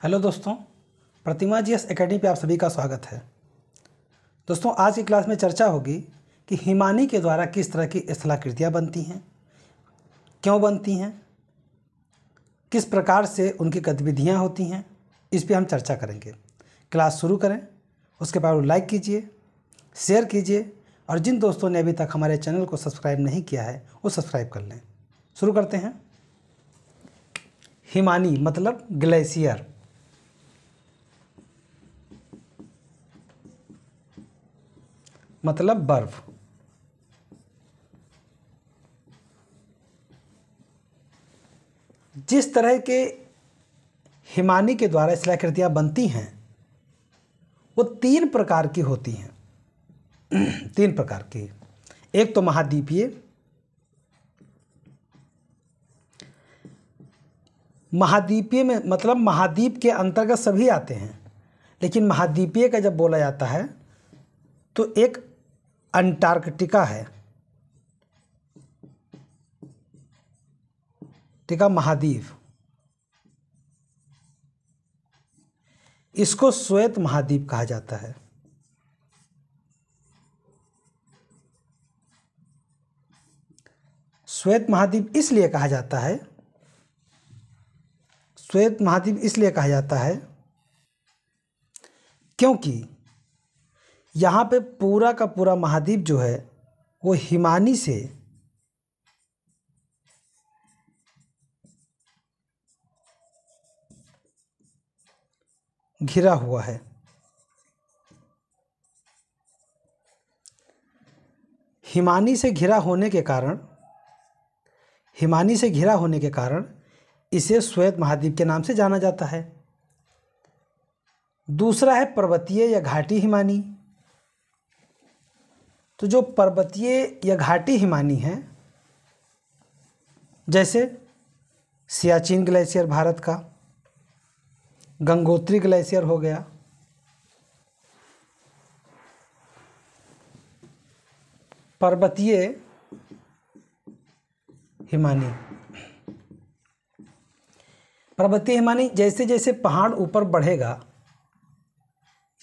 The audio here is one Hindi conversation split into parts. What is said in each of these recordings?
हेलो दोस्तों, प्रतिमा जीएस एकेडमी पे आप सभी का स्वागत है। दोस्तों, आज की क्लास में चर्चा होगी कि हिमानी के द्वारा किस तरह की स्थलाकृतियाँ बनती हैं, क्यों बनती हैं, किस प्रकार से उनकी गतिविधियाँ होती हैं, इस पे हम चर्चा करेंगे। क्लास शुरू करें उसके बाद लाइक कीजिए, शेयर कीजिए और जिन दोस्तों ने अभी तक हमारे चैनल को सब्सक्राइब नहीं किया है वो सब्सक्राइब कर लें। शुरू करते हैं। हिमानी मतलब ग्लेशियर। मतलब बर्फ। जिस तरह के हिमानी के द्वारा स्थलाकृतियाँ बनती हैं वो तीन प्रकार की होती हैं। तीन प्रकार की। एक तो महाद्वीपीय। महाद्वीपीय में मतलब महाद्वीप के अंतर्गत सभी आते हैं, लेकिन महाद्वीपीय का जब बोला जाता है तो एक अंटार्कटिका है। टिका महाद्वीप, इसको श्वेत महाद्वीप कहा जाता है। श्वेत महाद्वीप इसलिए कहा जाता है, श्वेत महाद्वीप इसलिए कहा जाता है क्योंकि यहाँ पे पूरा का पूरा महाद्वीप जो है वो हिमानी से घिरा हुआ है। हिमानी से घिरा होने के कारण इसे श्वेत महाद्वीप के नाम से जाना जाता है। दूसरा है पर्वतीय या घाटी हिमानी। तो जो पर्वतीय या घाटी हिमानी है, जैसे सियाचिन ग्लेशियर भारत का, गंगोत्री ग्लेशियर हो गया, पर्वतीय हिमानी। पर्वतीय हिमानी जैसे जैसे पहाड़ ऊपर बढ़ेगा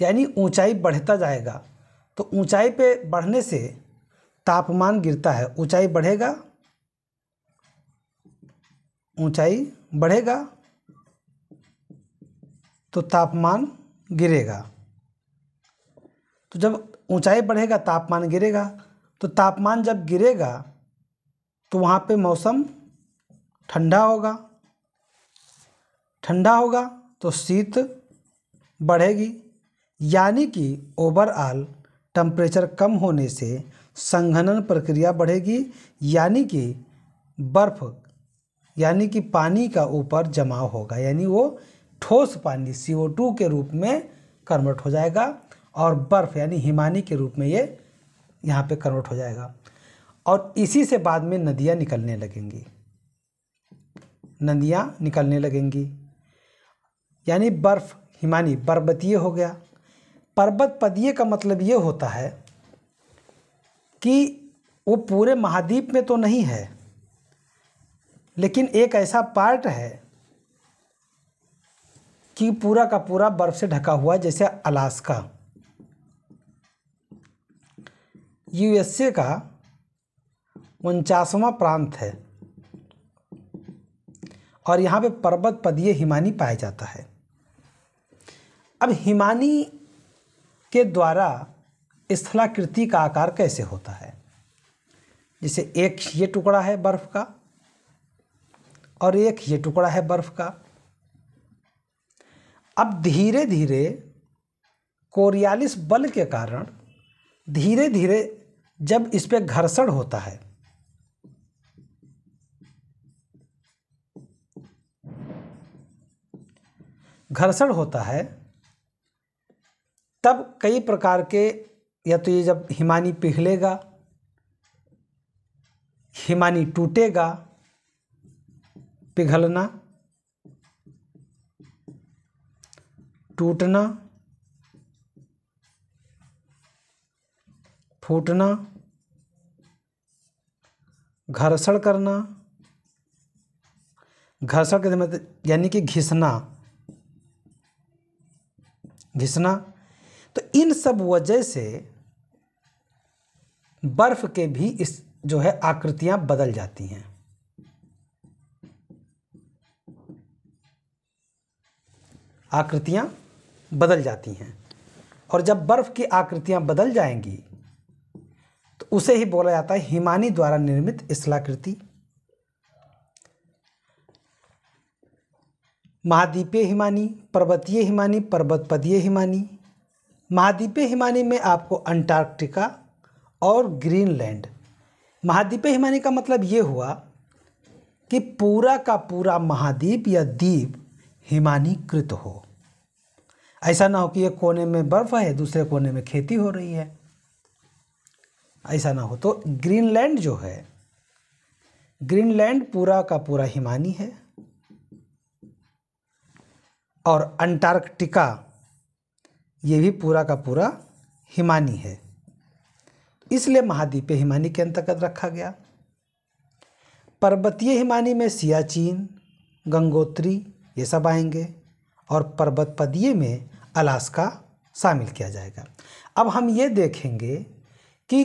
यानी ऊंचाई बढ़ता जाएगा तो ऊंचाई पे बढ़ने से तापमान गिरता है। ऊंचाई बढ़ेगा तो तापमान गिरेगा। तो जब ऊंचाई बढ़ेगा तापमान गिरेगा, तो तापमान जब गिरेगा तो वहाँ पे मौसम ठंडा होगा तो शीत बढ़ेगी, यानी कि ओवरऑल टेम्परेचर कम होने से संघनन प्रक्रिया बढ़ेगी, यानी कि बर्फ़ यानी कि पानी का ऊपर जमाव होगा, यानी वो ठोस पानी CO2 के रूप में कन्वर्ट हो जाएगा और बर्फ़ यानी हिमानी के रूप में ये यहाँ पे कन्वर्ट हो जाएगा। और इसी से बाद में नदियाँ निकलने लगेंगी। यानी बर्फ़ हिमानी पर्वतीय हो गया। पर्वतपदीय का मतलब ये होता है कि वो पूरे महाद्वीप में तो नहीं है, लेकिन एक ऐसा पार्ट है कि पूरा का पूरा बर्फ से ढका हुआ है, जैसे अलास्का USA का 49वां प्रांत है और यहाँ पे पर्वतपदीय हिमानी पाया जाता है। अब हिमानी के द्वारा स्थलाकृति का आकार कैसे होता है? जैसे एक ये टुकड़ा है बर्फ का और एक ये टुकड़ा है बर्फ का। अब धीरे धीरे कोरियालिस बल के कारण धीरे धीरे जब इस पे घर्षण होता है तब कई प्रकार के, या तो ये जब हिमानी पिघलेगा, हिमानी टूटेगा, पिघलना, टूटना, फूटना, घर्षण करना, घर्षण के मतलब यानी कि घिसना, घिसना। तो इन सब वजह से बर्फ के भी इस जो है आकृतियां बदल जाती हैं। आकृतियां बदल जाती हैं, और जब बर्फ की आकृतियां बदल जाएंगी तो उसे ही बोला जाता है हिमानी द्वारा निर्मित स्थलाकृति। महाद्वीपीय हिमानी, पर्वतीय हिमानी, पर्वतपदीय हिमानी। महाद्वीपीय हिमानी में आपको अंटार्कटिका और ग्रीनलैंड। महाद्वीपीय हिमानी का मतलब ये हुआ कि पूरा का पूरा महाद्वीप या द्वीप हिमानीकृत हो। ऐसा ना हो कि एक कोने में बर्फ है, दूसरे कोने में खेती हो रही है, ऐसा ना हो। तो ग्रीनलैंड जो है, ग्रीनलैंड पूरा का पूरा हिमानी है, और अंटार्कटिका ये भी पूरा का पूरा हिमानी है, इसलिए महाद्वीपीय हिमानी के अंतर्गत रखा गया। पर्वतीय हिमानी में सियाचिन, गंगोत्री ये सब आएंगे, और पर्वतपदीय में अलास्का शामिल किया जाएगा। अब हम ये देखेंगे कि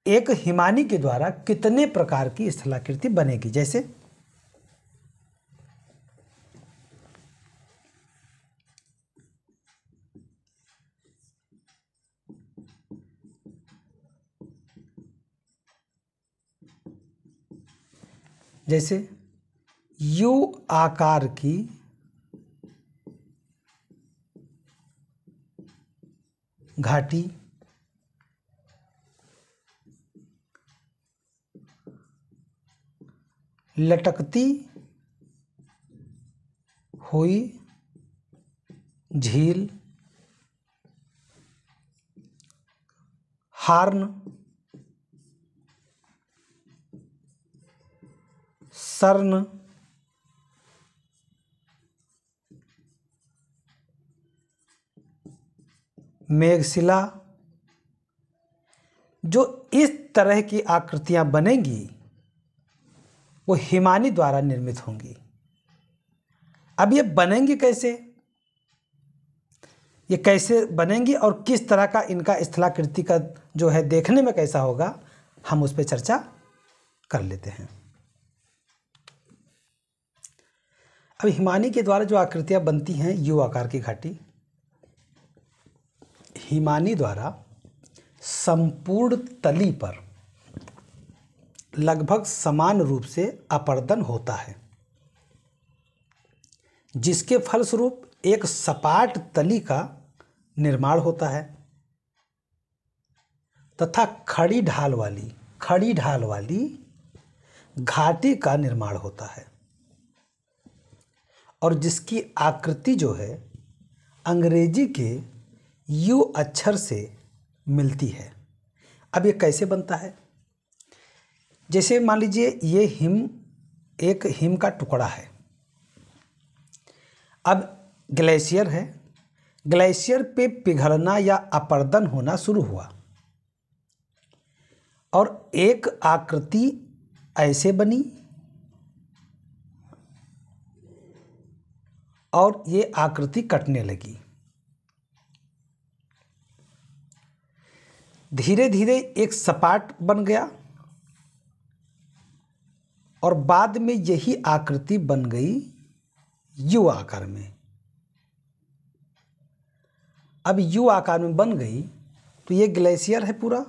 एक हिमानी के द्वारा कितने प्रकार की स्थलाकृति बनेगी। जैसे यू आकार की घाटी, लटकती हुई झील, हार्न, सर्न, मेघशिला, जो इस तरह की आकृतियां बनेंगी वो हिमानी द्वारा निर्मित होंगी। अब ये बनेंगी कैसे, ये कैसे बनेंगी और किस तरह का इनका स्थलाकृति का जो है देखने में कैसा होगा, हम उस पर चर्चा कर लेते हैं। अब हिमानी के द्वारा जो आकृतियां बनती हैं, यू आकार की घाटी, हिमानी द्वारा संपूर्ण तली पर लगभग समान रूप से अपर्दन होता है, जिसके फलस्वरूप एक सपाट तली का निर्माण होता है तथा खड़ी ढाल वाली घाटी का निर्माण होता है, और जिसकी आकृति जो है अंग्रेजी के यू अक्षर से मिलती है। अब ये कैसे बनता है, जैसे मान लीजिए ये एक हिम का टुकड़ा है। अब ग्लेशियर है, ग्लेशियर पे पिघलना या अपर्दन होना शुरू हुआ और एक आकृति ऐसे बनी, और ये आकृति कटने लगी। धीरे धीरे एक सपाट बन गया, और बाद में यही आकृति बन गई यू आकार में। अब यू आकार में बन गई तो ये ग्लेशियर है पूरा,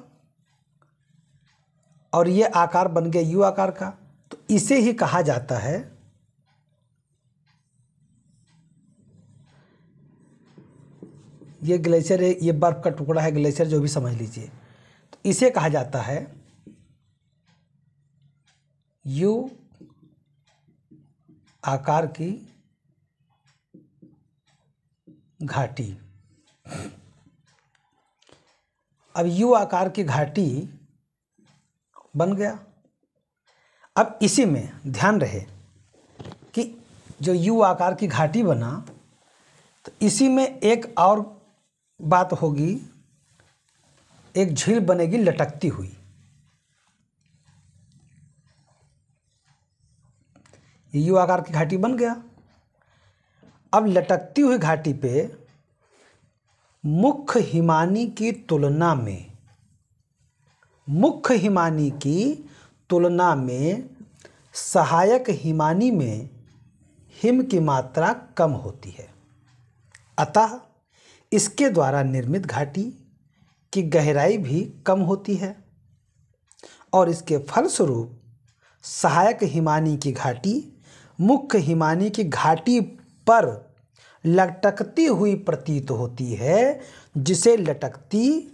और ये आकार बन गया यू आकार का, तो इसे ही कहा जाता है ये ग्लेशियर है, ये बर्फ का टुकड़ा है, ग्लेशियर जो भी समझ लीजिए, तो इसे कहा जाता है यू आकार की घाटी। अब यू आकार की घाटी बन गया। अब इसी में ध्यान रहे कि जो यू आकार की घाटी बना, तो इसी में एक और बात होगी, एक झील बनेगी लटकती हुई। यू आकार की घाटी बन गया। अब लटकती हुई घाटी पे मुख्य हिमानी की तुलना में सहायक हिमानी में हिम की मात्रा कम होती है, अतः इसके द्वारा निर्मित घाटी की गहराई भी कम होती है और इसके फलस्वरूप सहायक हिमानी की घाटी मुख्य हिमानी की घाटी पर लटकती हुई प्रतीत होती है, जिसे लटकती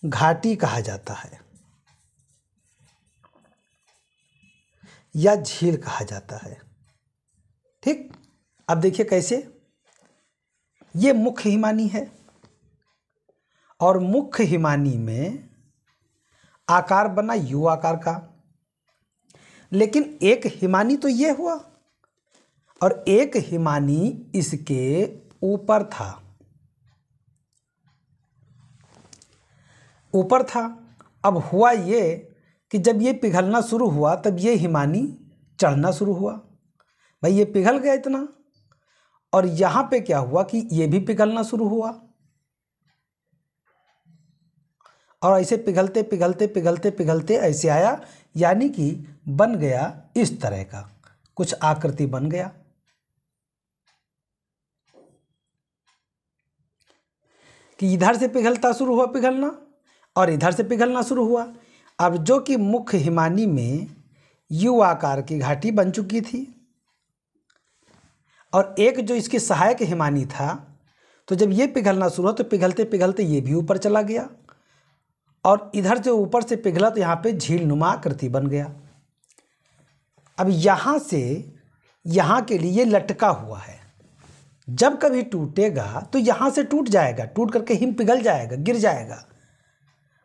घाटी कहा जाता है या झील कहा जाता है। ठीक, अब देखिए कैसे। ये मुख्य हिमानी है और मुख्य हिमानी में आकार बना यू आकार का, लेकिन एक हिमानी तो ये हुआ और एक हिमानी इसके ऊपर था, अब हुआ ये कि जब ये पिघलना शुरू हुआ तब ये हिमानी चढ़ना शुरू हुआ। भाई ये पिघल गया इतना, और यहाँ पे क्या हुआ कि ये भी पिघलना शुरू हुआ और ऐसे पिघलते पिघलते पिघलते पिघलते ऐसे आया, यानी कि बन गया इस तरह का कुछ आकृति बन गया। कि इधर से पिघलता शुरू हुआ पिघलना और इधर से पिघलना शुरू हुआ। अब जो कि मुख्य हिमानी में यू आकार की घाटी बन चुकी थी और एक जो इसकी सहायक हिमानी था, तो जब ये पिघलना शुरू हुआ तो पिघलते पिघलते ये भी ऊपर चला गया और इधर से ऊपर से पिघला तो यहाँ पे झील नुमा आकृति बन गया। अब यहाँ से यहाँ के लिए ये लटका हुआ है, जब कभी टूटेगा तो यहाँ से टूट जाएगा, टूट करके हिम पिघल जाएगा, गिर जाएगा।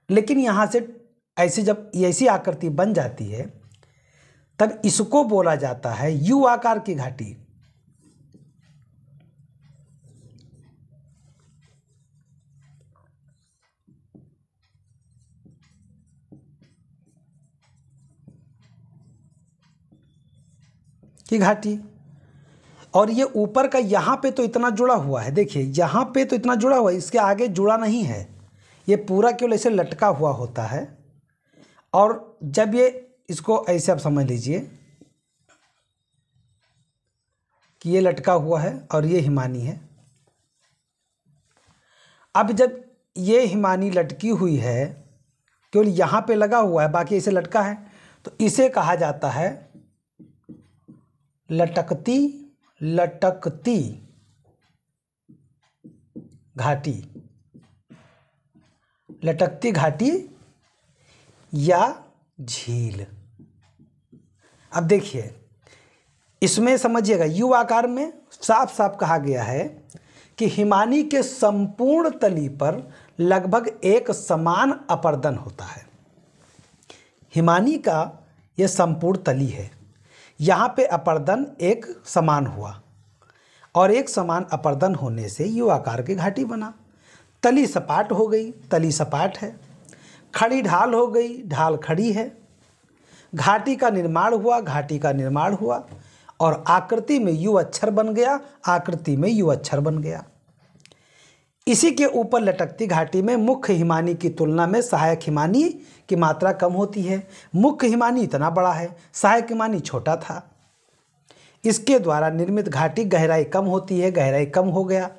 लेकिन यहाँ से ऐसे जब ऐसी आकृति बन जाती है तब इसको बोला जाता है यू आकार की घाटी। और ये ऊपर का यहाँ पे तो इतना जुड़ा हुआ है, देखिए यहाँ पे तो इतना जुड़ा हुआ है, इसके आगे जुड़ा नहीं है, ये पूरा केवल ऐसे लटका हुआ होता है। और जब ये इसको ऐसे आप समझ लीजिए कि ये लटका हुआ है और ये हिमानी है। अब जब ये हिमानी लटकी हुई है, केवल यहाँ पे लगा हुआ है, बाकी ऐसे लटका है, तो इसे कहा जाता है लटकती घाटी, लटकती घाटी या झील। अब देखिए इसमें समझिएगा यू आकार में साफ साफ कहा गया है कि हिमानी के संपूर्ण तली पर लगभग एक समान अपर्दन होता है। हिमानी का यह संपूर्ण तली है, यहाँ पे अपर्दन एक समान हुआ और एक समान अपर्दन होने से यू आकार की घाटी बना। तली सपाट हो गई, तली सपाट है, खड़ी ढाल हो गई, ढाल खड़ी है, घाटी का निर्माण हुआ, घाटी का निर्माण हुआ और आकृति में यू अक्षर बन गया, आकृति में यू अक्षर बन गया। इसी के ऊपर लटकती घाटी में मुख्य हिमानी की तुलना में सहायक हिमानी की मात्रा कम होती है। मुख्य हिमानी इतना बड़ा है, सहायक हिमानी छोटा था, इसके द्वारा निर्मित घाटी गहराई कम होती है, गहराई कम हो गया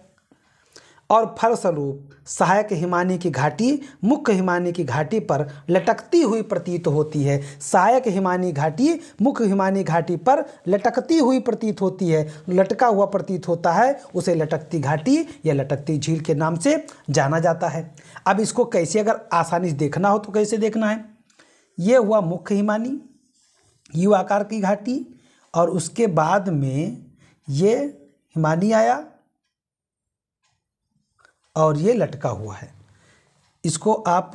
और फलस्वरूप सहायक हिमानी की घाटी मुख्य हिमानी की घाटी पर लटकती हुई प्रतीत होती है। सहायक हिमानी घाटी मुख्य हिमानी घाटी पर लटकती हुई प्रतीत होती है, लटका हुआ प्रतीत होता है, उसे लटकती घाटी या लटकती झील के नाम से जाना जाता है। अब इसको कैसे अगर आसानी से देखना हो तो कैसे देखना है, ये हुआ मुख्य हिमानी यू आकार की घाटी और उसके बाद में ये हिमानी आया और ये लटका हुआ है। इसको आप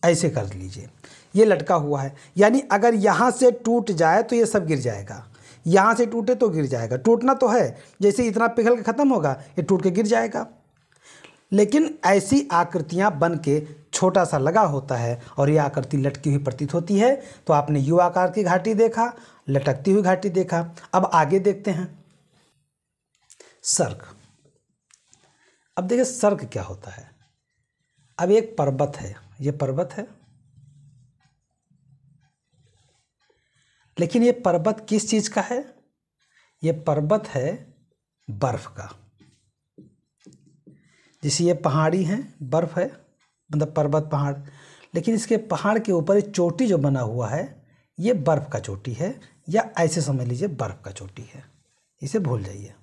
ऐसे कर लीजिए, ये लटका हुआ है, यानी अगर यहाँ से टूट जाए तो ये सब गिर जाएगा, यहाँ से टूटे तो गिर जाएगा, टूटना तो है, जैसे इतना पिघल के ख़त्म होगा ये टूट के गिर जाएगा। लेकिन ऐसी आकृतियाँ बन के छोटा सा लगा होता है और ये आकृति लटकी हुई प्रतीत होती है। तो आपने यू आकार की घाटी देखा, लटकती हुई घाटी देखा। अब आगे देखते हैं। सर्क। अब देखिए सर्क क्या होता है। अब एक पर्वत है, ये पर्वत है, लेकिन ये पर्वत किस चीज़ का है? ये पर्वत है बर्फ का। जैसे ये पहाड़ी हैं, बर्फ है, मतलब पर्वत पहाड़, लेकिन इसके पहाड़ के ऊपर एक चोटी जो बना हुआ है ये बर्फ का चोटी है, या ऐसे समझ लीजिए बर्फ का चोटी है, इसे भूल जाइए।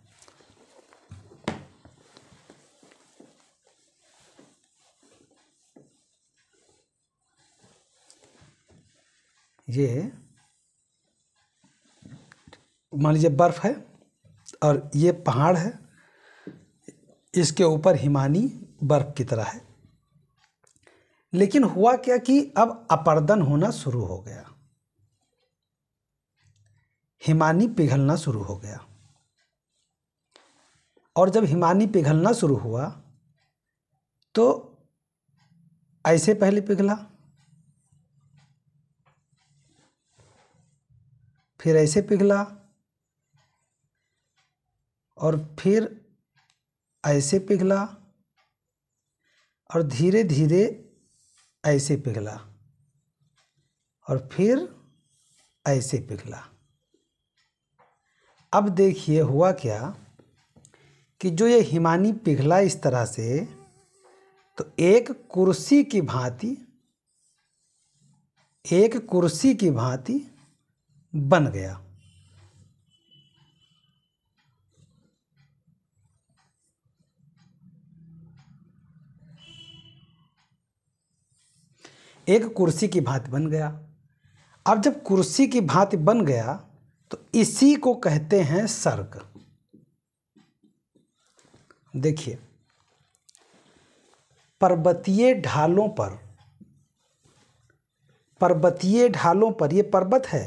ये मान लीजिए बर्फ है और ये पहाड़ है, इसके ऊपर हिमानी बर्फ की तरह है। लेकिन हुआ क्या कि अब अपरदन होना शुरू हो गया, हिमानी पिघलना शुरू हो गया। और जब हिमानी पिघलना शुरू हुआ तो ऐसे पहले पिघला, फिर ऐसे पिघला, और फिर ऐसे पिघला, और धीरे धीरे ऐसे पिघला, और फिर ऐसे पिघला। अब देखिए हुआ क्या कि जो ये हिमानी पिघला इस तरह से, तो एक कुर्सी की भांति बन गया। एक कुर्सी की भांति बन गया। अब जब कुर्सी की भांति बन गया तो इसी को कहते हैं सर्क। देखिए पर्वतीय ढालों पर ये पर्वत है,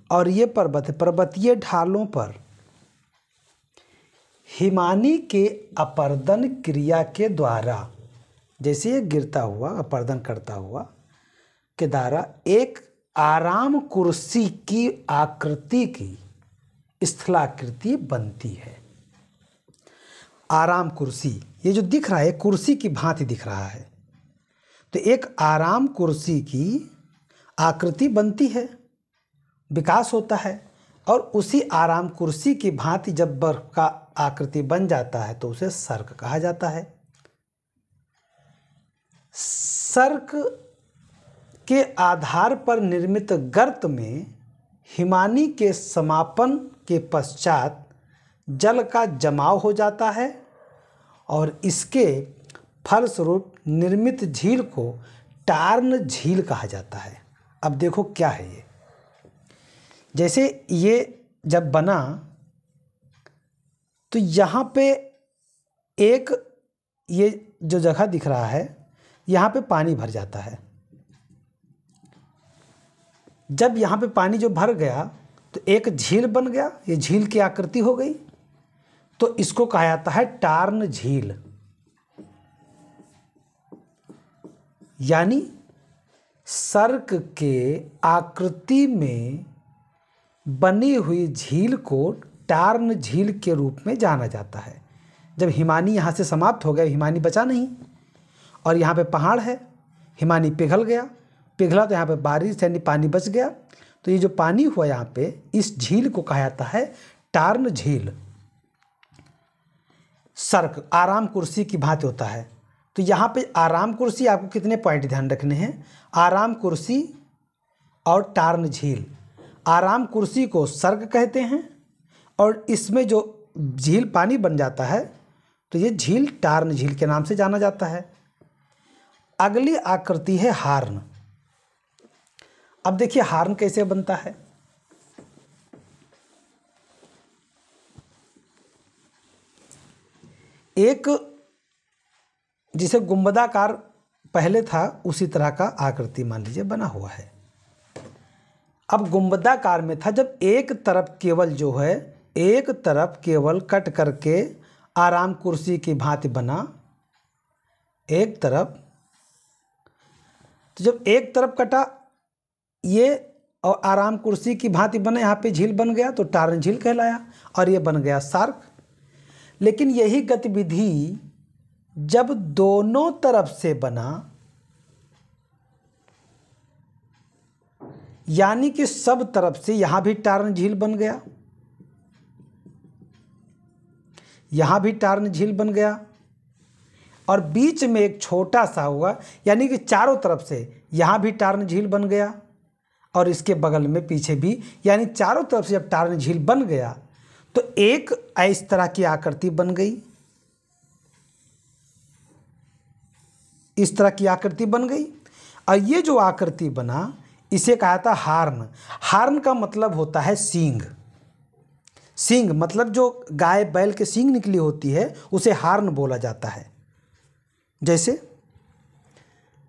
और ये पर्वत है। पर्वतीय ढालों पर हिमानी के अपरदन क्रिया के द्वारा, जैसे ये गिरता हुआ अपरदन करता हुआ के द्वारा एक आराम कुर्सी की आकृति की स्थलाकृति बनती है। आराम कुर्सी, ये जो दिख रहा है कुर्सी की भांति दिख रहा है, तो एक आराम कुर्सी की आकृति बनती है, विकास होता है। और उसी आराम कुर्सी की भांति जब बर्फ का आकृति बन जाता है तो उसे सर्क कहा जाता है। सर्क के आधार पर निर्मित गर्त में हिमानी के समापन के पश्चात जल का जमाव हो जाता है, और इसके फलस्वरूप निर्मित झील को टार्न झील कहा जाता है। अब देखो क्या है ये, जैसे ये जब बना तो यहाँ पे एक ये जो जगह दिख रहा है यहाँ पे पानी भर जाता है। जब यहाँ पे पानी जो भर गया तो एक झील बन गया, ये झील की आकृति हो गई, तो इसको कहा जाता है टार्न झील। यानी सर्क के आकृति में बनी हुई झील को टार्न झील के रूप में जाना जाता है। जब हिमानी यहाँ से समाप्त हो गया, हिमानी बचा नहीं, और यहाँ पे पहाड़ है, हिमानी पिघला तो यहाँ पे बारिश यानी पानी बच गया, तो ये जो पानी हुआ यहाँ पे इस झील को कहा जाता है टार्न झील। सर्क आराम कुर्सी की भांति होता है। तो यहाँ पे आराम कुर्सी, आपको कितने पॉइंट ध्यान रखने हैं, आराम कुर्सी और टार्न झील। आराम कुर्सी को सर्क कहते हैं, और इसमें जो झील पानी बन जाता है तो ये झील टार्न झील के नाम से जाना जाता है। अगली आकृति है हार्न। अब देखिए हार्न कैसे बनता है। एक जिसे गुंबदाकार पहले था उसी तरह का आकृति मान लीजिए बना हुआ है। अब गुंबदाकार में था, जब एक तरफ केवल जो है एक तरफ केवल कट करके आराम कुर्सी की भांति बना एक तरफ, तो जब एक तरफ कटा ये और आराम कुर्सी की भांति बने, यहाँ पे झील बन गया तो टार्न झील कहलाया और ये बन गया शार्क। लेकिन यही गतिविधि जब दोनों तरफ से बना, यानी कि सब तरफ से, यहां भी टार्न झील बन गया, यहां भी टार्न झील बन गया और बीच में एक छोटा सा हुआ, यानी कि चारों तरफ से यहां भी टार्न झील बन गया और इसके बगल में पीछे भी, यानी चारों तरफ से जब टार्न झील बन गया तो एक इस तरह की आकृति बन गई, इस तरह की आकृति बन गई। और ये जो आकृति बना इसे कहा था हार्न। हार्न का मतलब होता है सींग। सींग मतलब जो गाय बैल के सींग निकली होती है उसे हार्न बोला जाता है। जैसे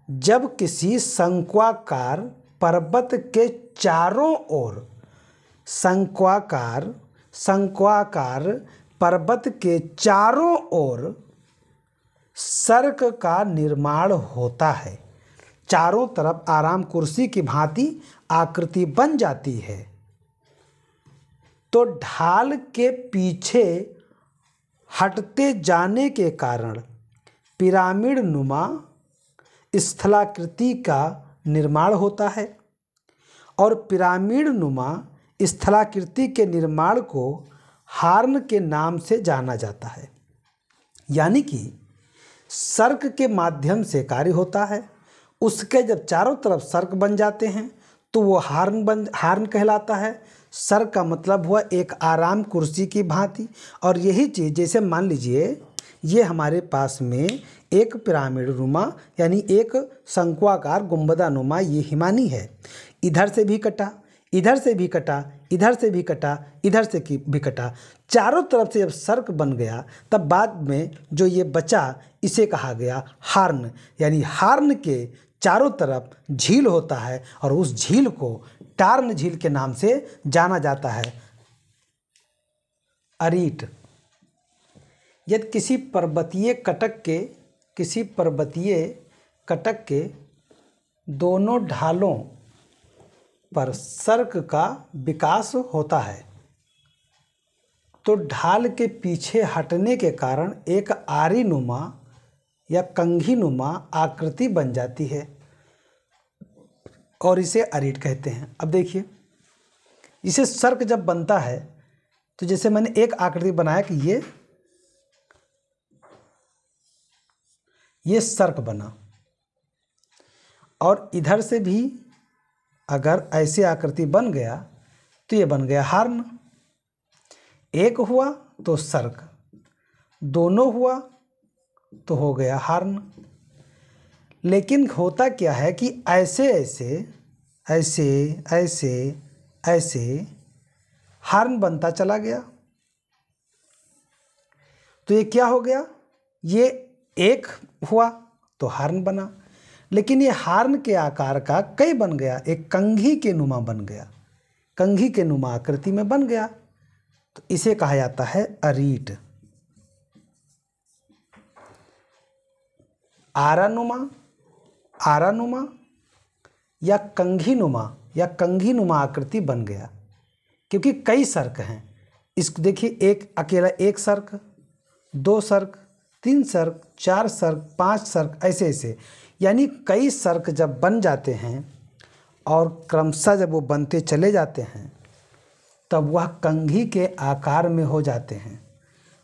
जब किसी शंक्वाकार पर्वत के चारों ओर, शंक्वाकार पर्वत के चारों ओर सर्क का निर्माण होता है, चारों तरफ आराम कुर्सी की भांति आकृति बन जाती है, तो ढाल के पीछे हटते जाने के कारण पिरामिड नुमा स्थलाकृति का निर्माण होता है और पिरामिड नुमा स्थलाकृति के निर्माण को हार्न के नाम से जाना जाता है। यानी कि सर्क के माध्यम से कार्य होता है, उसके जब चारों तरफ सर्क बन जाते हैं तो वो हार्न कहलाता है। सर्क का मतलब हुआ एक आराम कुर्सी की भांति। और यही चीज़, जैसे मान लीजिए ये हमारे पास में एक पिरामिड नुमा यानी एक शंक्वाकार गुंबदानुमा ये हिमानी है, इधर से भी कटा, इधर से भी कटा, इधर से भी कटा, इधर से भी कटा, चारों तरफ से जब सर्क बन गया तब बाद में जो ये बचा इसे कहा गया हार्न। यानी हार्न के चारों तरफ झील होता है और उस झील को टार्न झील के नाम से जाना जाता है। अरीट, यदि किसी पर्वतीय कटक के दोनों ढालों पर सर्क का विकास होता है तो ढाल के पीछे हटने के कारण एक आरी नुमा या कंघी नुमा आकृति बन जाती है और इसे अरीट कहते हैं। अब देखिए, इसे सर्क जब बनता है तो जैसे मैंने एक आकृति बनाया कि ये सर्क बना और इधर से भी अगर ऐसे आकृति बन गया तो ये बन गया हार्न। एक हुआ तो सर्क, दोनों हुआ तो हो गया हार्न। लेकिन होता क्या है कि ऐसे ऐसे हार्न बनता चला गया तो ये क्या हो गया, ये एक हुआ तो हार्न बना। लेकिन ये हार्न के आकार का कई बन गया, एक कंघी के नुमा बन गया, कंघी के नुमा आकृति में बन गया, तो इसे कहा जाता है अरीट। आरानुमा या कंघी नुमा आकृति बन गया क्योंकि कई सर्क हैं। इसको देखिए, एक अकेला एक सर्क, दो सर्क, तीन सर्क, चार सर्क, पांच सर्क, ऐसे यानी कई सर्क जब बन जाते हैं और क्रमशः जब वो बनते चले जाते हैं तब वह कंघी के आकार में हो जाते हैं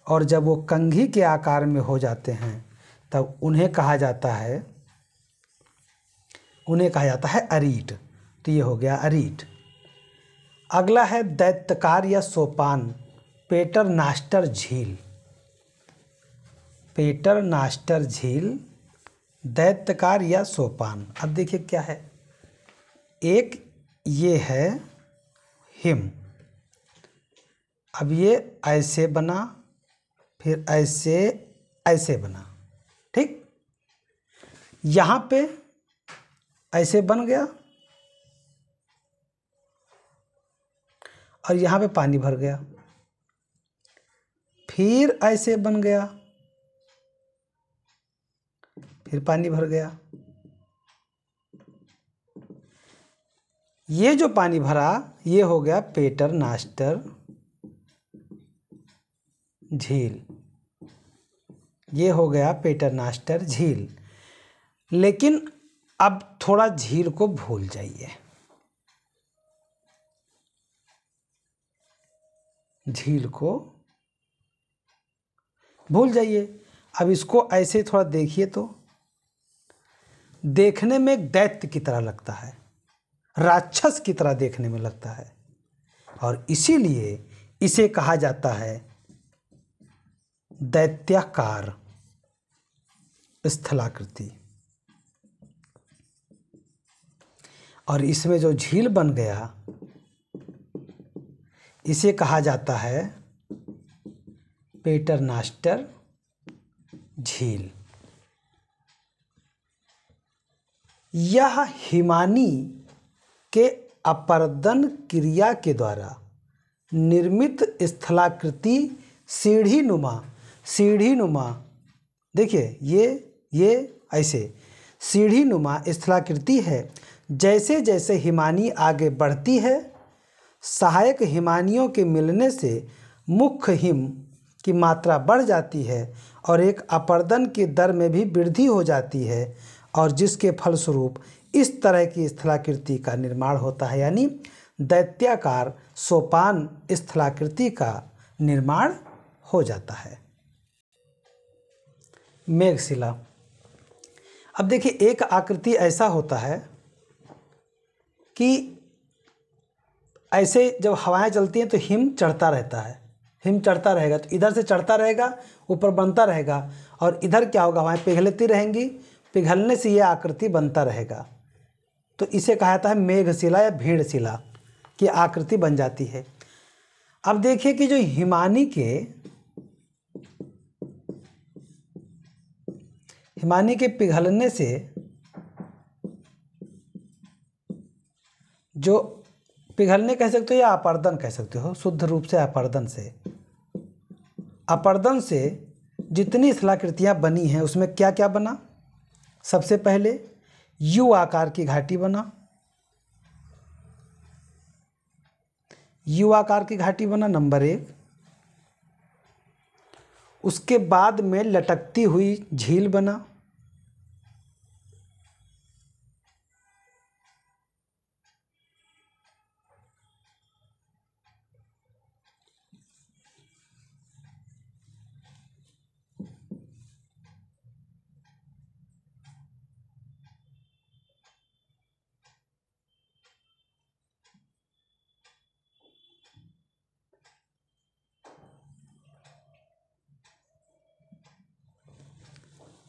और जब वो कंघी के आकार में हो जाते हैं तब उन्हें कहा जाता है अरीट। तो ये हो गया अरीट। अगला है दैत्याकार या सोपान, पेटरनास्टर झील, दैत्याकार या सोपान। अब देखिए क्या है, एक ये है हिम, अब ये ऐसे बना, फिर ऐसे बना, ठीक, यहाँ पे ऐसे बन गया और यहाँ पे पानी भर गया, फिर ऐसे बन गया, फिर पानी भर गया। ये जो पानी भरा ये हो गया पेटरनास्टर झील, ये हो गया पेटरनास्टर झील। लेकिन अब थोड़ा झील को भूल जाइए, झील को भूल जाइए। अब इसको ऐसे थोड़ा देखिए तो देखने में एक दैत्य की तरह लगता है, राक्षस की तरह देखने में लगता है, और इसीलिए इसे कहा जाता है दैत्याकार स्थलाकृति। और इसमें जो झील बन गया इसे कहा जाता है पेटरनास्टर झील। यह हिमानी के अपर्दन क्रिया के द्वारा निर्मित स्थलाकृति सीढ़ी नुमा देखिए ये ऐसे सीढ़ी नुमा स्थलाकृति है। जैसे जैसे हिमानी आगे बढ़ती है, सहायक हिमानियों के मिलने से मुख्य हिम की मात्रा बढ़ जाती है और एक अपर्दन की दर में भी वृद्धि हो जाती है, और जिसके फलस्वरूप इस तरह की स्थलाकृति का निर्माण होता है, यानी दैत्याकार सोपान स्थलाकृति का निर्माण हो जाता है। मेघशिला। अब देखिए एक आकृति ऐसा होता है कि ऐसे जब हवाएं चलती हैं तो हिम चढ़ता रहता है, हिम चढ़ता रहेगा तो इधर से चढ़ता रहेगा, ऊपर बनता रहेगा, और इधर क्या होगा, हवाएं पिघलती रहेंगी, पिघलने से ये आकृति बनता रहेगा। तो इसे कहा जाता है मेघशिला या भीड़शिला की आकृति बन जाती है। अब देखिए कि जो हिमानी के पिघलने से जो पिघलने कह सकते हो या अपर्दन कह सकते हो, शुद्ध रूप से अपर्दन से जितनी स्थलाकृतियाँ बनी हैं उसमें क्या क्या बना। सबसे पहले यू आकार की घाटी बना, यू आकार की घाटी बना नंबर 1। उसके बाद में लटकती हुई झील बना,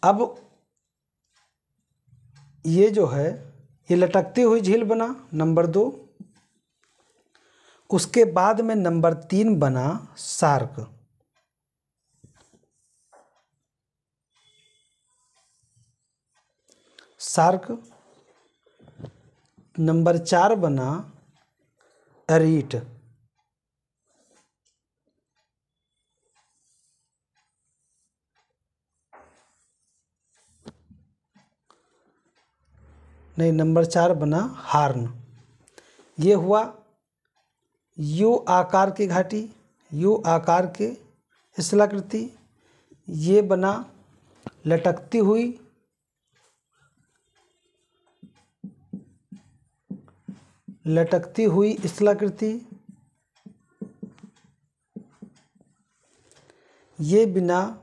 अब ये जो है ये लटकती हुई झील बना नंबर 2। उसके बाद में नंबर 3 बना शार्क, नंबर 4 बना अरीट, नहीं नंबर 4 बना हार्न। ये हुआ यू आकार की घाटी, यू आकार के स्थलाकृति। ये बना लटकती हुई, स्थलाकृति। ये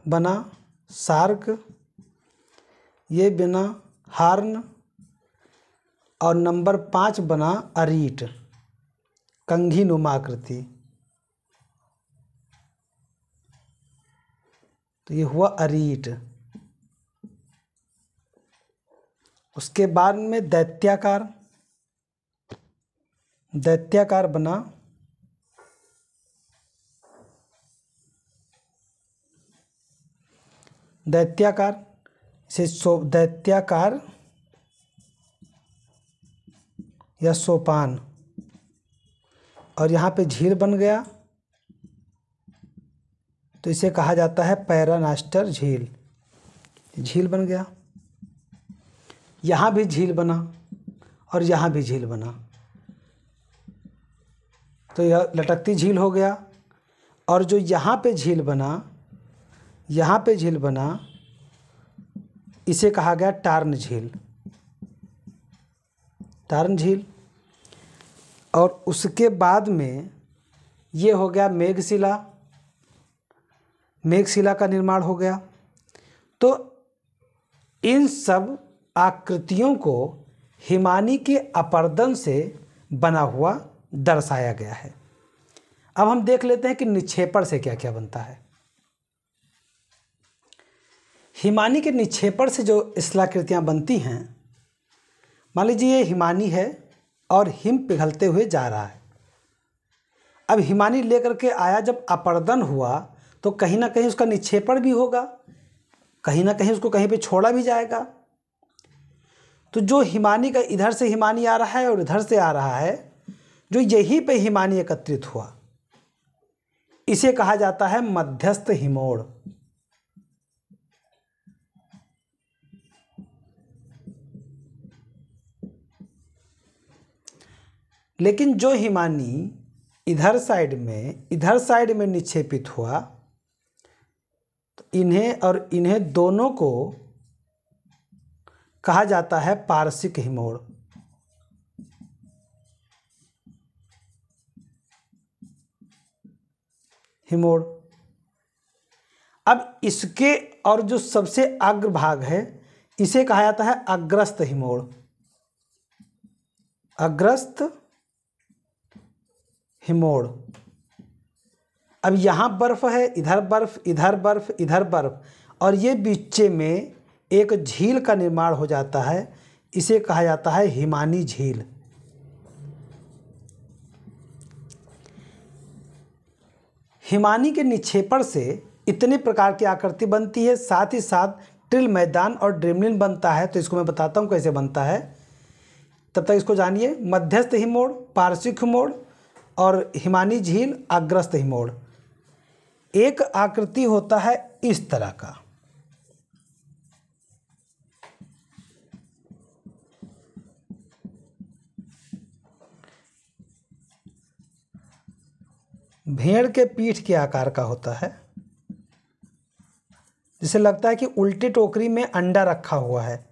बना शार्क, ये बना हार्न, और नंबर 5 बना अरीट, कंघी नुमा आकृति। तो ये हुआ अरीट। उसके बाद में दैत्याकार बना दैत्याकार या सोपान, और यहाँ पे झील बन गया तो इसे कहा जाता है पेटरनास्टर झील। झील बन गया, यहाँ भी झील बना और यहाँ भी झील बना। तो यह लटकती झील हो गया। और जो यहाँ पे झील बना, यहाँ पे झील बना, इसे कहा गया टार्न झील, टार्न झील। और उसके बाद में ये हो गया मेघशिला, मेघशिला का निर्माण हो गया। तो इन सब आकृतियों को हिमानी के अपरदन से बना हुआ दर्शाया गया है। अब हम देख लेते हैं कि निक्षेपण से क्या क्या बनता है। हिमानी के निक्षेपण से जो स्थलाकृतियाँ बनती हैं, मान लीजिए ये हिमानी है और हिम पिघलते हुए जा रहा है। अब हिमानी लेकर के आया, जब अपरदन हुआ तो कहीं ना कहीं उसका निक्षेपण भी होगा, कहीं ना कहीं उसको कहीं पे छोड़ा भी जाएगा। तो जो हिमानी का इधर से हिमानी आ रहा है और इधर से आ रहा है, जो यहीं पे हिमानी एकत्रित हुआ, इसे कहा जाता है मध्यस्थ हिमोड़। लेकिन जो हिमानी इधर साइड में निक्षेपित हुआ, तो इन्हें दोनों को कहा जाता है पार्श्विक हिमोड़। हिमोड़। अब इसके और जो सबसे अग्रभाग है, इसे कहा जाता है अग्रस्त हिमोड़। अग्रस्त हिमोड़। अब यहाँ बर्फ है, इधर बर्फ, इधर बर्फ, इधर बर्फ, और ये बीचे में एक झील का निर्माण हो जाता है, इसे कहा जाता है हिमानी झील। हिमानी के निक्षेपण से इतने प्रकार की आकृति बनती है, साथ ही साथ ट्रिल मैदान और ड्रेमलिन बनता है। तो इसको मैं बताता हूँ कैसे बनता है, तब तक इसको जानिए। मध्यस्थ हिमोड़, पार्श्विक हिमोड़ और हिमानी झील, अग्रस्त हिमोड़। एक आकृति होता है इस तरह का, भेड़ के पीठ के आकार का होता है, जिसे लगता है कि उल्टी टोकरी में अंडा रखा हुआ है।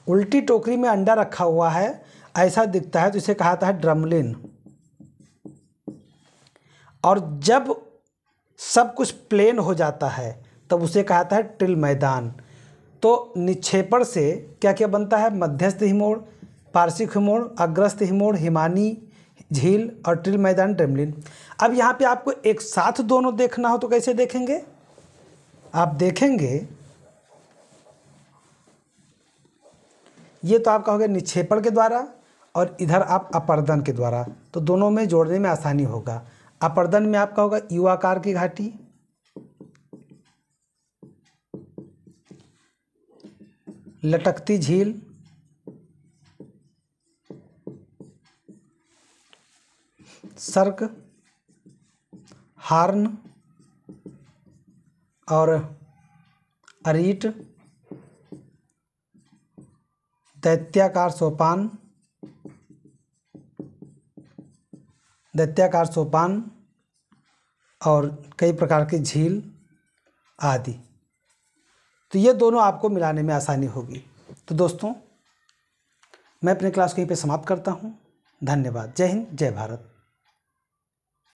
उल्टी टोकरी में अंडा रखा हुआ है, ऐसा दिखता है, तो इसे कहा जाता है ड्रमलिन। और जब सब कुछ प्लेन हो जाता है, तब उसे कहा जाता है ट्रिल मैदान। तो निक्षेपण से क्या क्या बनता है? मध्यस्थ हिमोड़, पार्श्विक हिमोड़, अग्रस्त हिमोड़, हिमानी झील और ट्रिल मैदान, ड्रेमलिन। अब यहाँ पे आपको एक साथ दोनों देखना हो तो कैसे देखेंगे? आप देखेंगे, ये तो आपका हो गया निक्षेपण के द्वारा और इधर आप अपर्दन के द्वारा, तो दोनों में जोड़ने में आसानी होगा। अपर्दन में आपका होगा यू आकार की घाटी, लटकती झील, सर्क, हार्न और अरीट, दैत्याकार सोपान, दैत्याकार सोपान और कई प्रकार की झील आदि। तो ये दोनों आपको मिलाने में आसानी होगी। तो दोस्तों, मैं अपने क्लास को यहीं पे समाप्त करता हूँ। धन्यवाद। जय हिंद, जय भारत।